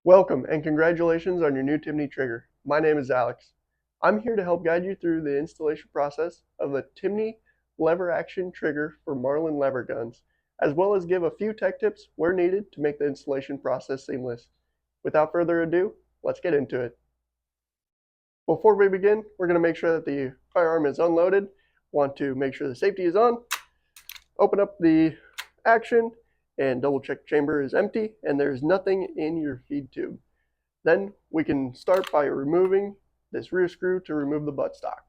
Welcome and congratulations on your new Timney trigger. My name is Alex. I'm here to help guide you through the installation process of the Timney lever action trigger for Marlin lever guns, as well as give a few tech tips where needed to make the installation process seamless. Without further ado, let's get into it. Before we begin, we're going to make sure that the firearm is unloaded. Want to make sure the safety is on. Open up the action and double check the chamber is empty and there's nothing in your feed tube. Then we can start by removing this rear screw to remove the buttstock.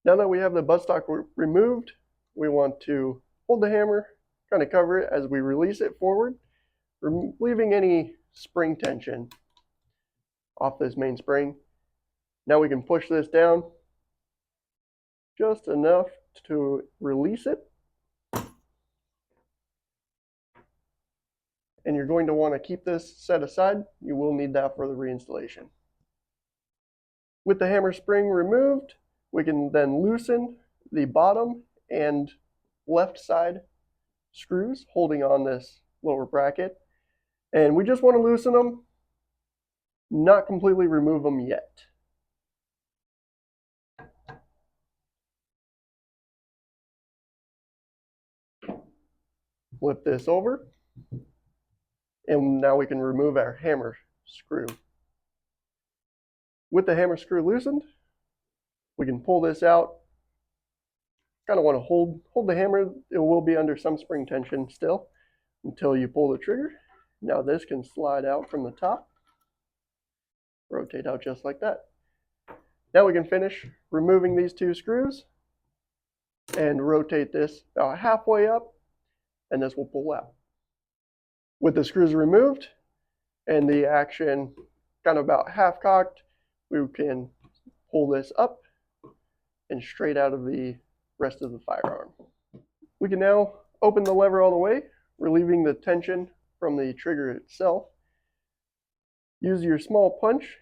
Now that we have the buttstock removed, we want to hold the hammer, kind of cover it as we release it forward, leaving any spring tension off this main spring. Now we can push this down just enough to release it. And you're going to want to keep this set aside. You will need that for the reinstallation. With the hammer spring removed, we can then loosen the bottom and left side screws holding on this lower bracket. And we just want to loosen them, not completely remove them yet. Flip this over. And now we can remove our hammer screw. With the hammer screw loosened, we can pull this out. Kind of want to hold the hammer. It will be under some spring tension still until you pull the trigger. Now this can slide out from the top. Rotate out just like that. Now we can finish removing these two screws and rotate this about halfway up, and this will pull out. With the screws removed and the action kind of about half cocked, we can pull this up and straight out of the rest of the firearm. We can now open the lever all the way, relieving the tension from the trigger itself. Use your small punch,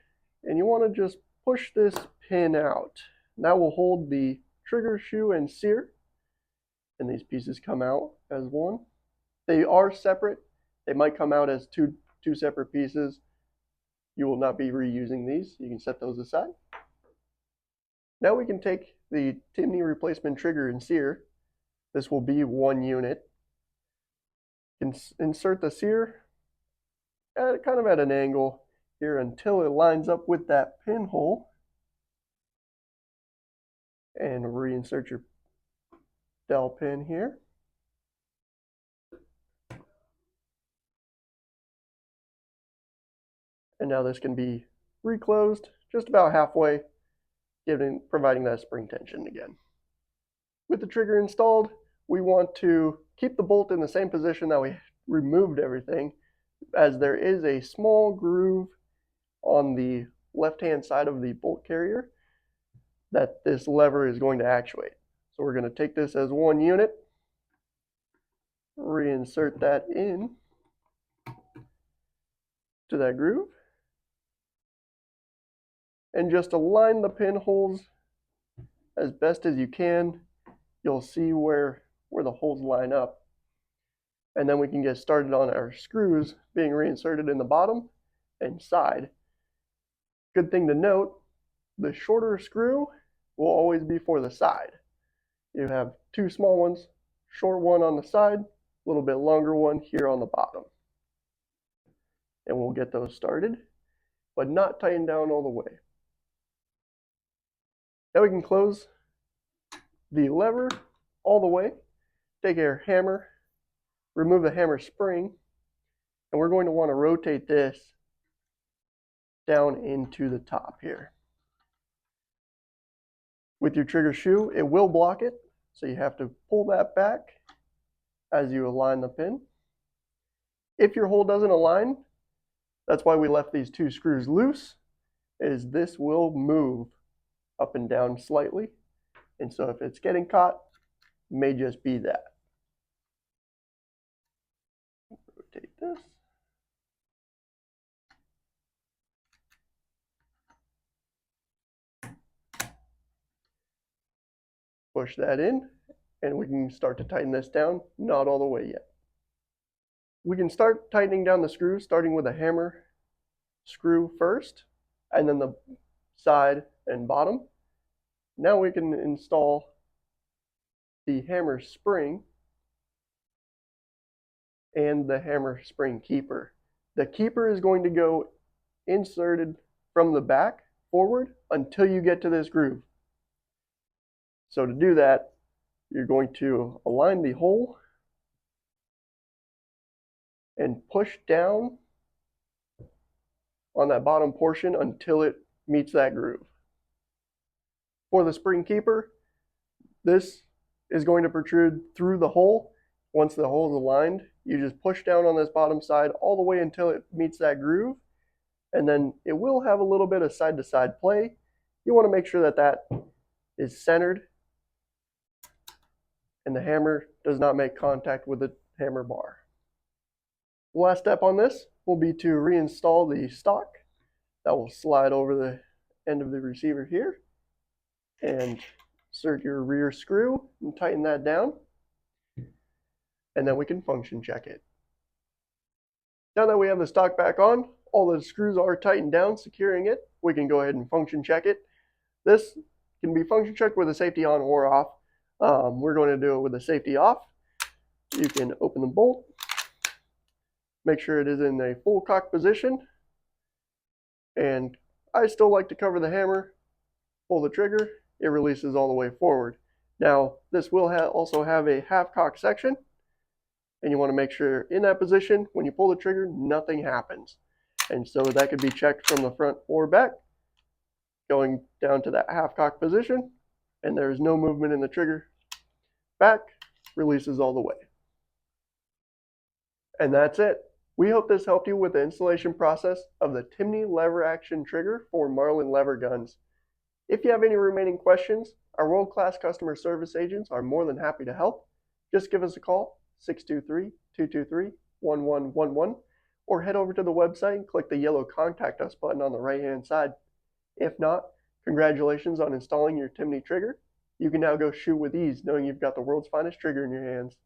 and you want to just push this pin out. That will hold the trigger shoe and sear, and these pieces come out as one. They are separate. They might come out as two separate pieces. You will not be reusing these. You can set those aside. Now we can take the Timney replacement trigger and sear. This will be one unit. Insert the sear kind of at an angle here until it lines up with that pinhole. And reinsert your dowel pin here. And now this can be reclosed just about halfway, providing that spring tension again. With the trigger installed, we want to keep the bolt in the same position that we removed everything, as there is a small groove on the left-hand side of the bolt carrier that this lever is going to actuate. So we're going to take this as one unit, reinsert that in to that groove, and just align the pinholes as best as you can. You'll see where the holes line up. And then we can get started on our screws being reinserted in the bottom and side. Good thing to note, the shorter screw will always be for the side. You have two small ones, short one on the side, a little bit longer one here on the bottom. And we'll get those started, but not tightened down all the way. Now we can close the lever all the way, take our hammer, remove the hammer spring, and we're going to want to rotate this down into the top here. With your trigger shoe, it will block it, so you have to pull that back as you align the pin. If your hole doesn't align, that's why we left these two screws loose, is this will move up and down slightly. And so if it's getting caught, it may just be that. Rotate this. Push that in, and we can start to tighten this down, not all the way yet. We can start tightening down the screws, starting with a hammer screw first, and then the side and bottom. Now we can install the hammer spring and the hammer spring keeper. The keeper is going to go inserted from the back forward until you get to this groove. So to do that, you're going to align the hole and push down on that bottom portion until it meets that groove. For the spring keeper, this is going to protrude through the hole. Once the hole is aligned, you just push down on this bottom side all the way until it meets that groove, and then it will have a little bit of side-to-side play. You want to make sure that that is centered and the hammer does not make contact with the hammer bar. The last step on this will be to reinstall the stock. That will slide over the end of the receiver here, and insert your rear screw and tighten that down, and then we can function check it. Now that we have the stock back on, all the screws are tightened down, securing it, we can go ahead and function check it. This can be function checked with the safety on or off. We're going to do it with the safety off. You can open the bolt, make sure it is in a full cock position, and I still like to cover the hammer, pull the trigger, it releases all the way forward. Now this will also have a half cock section, and you want to make sure in that position when you pull the trigger nothing happens. And so that could be checked from the front or back, going down to that half cock position, and there is no movement in the trigger. Back, releases all the way. And that's it. We hope this helped you with the installation process of the Timney lever action trigger for Marlin lever guns. If you have any remaining questions, our world-class customer service agents are more than happy to help. Just give us a call, 623-223-1111, or head over to the website and click the yellow Contact Us button on the right-hand side. If not, congratulations on installing your Timney trigger. You can now go shoot with ease knowing you've got the world's finest trigger in your hands.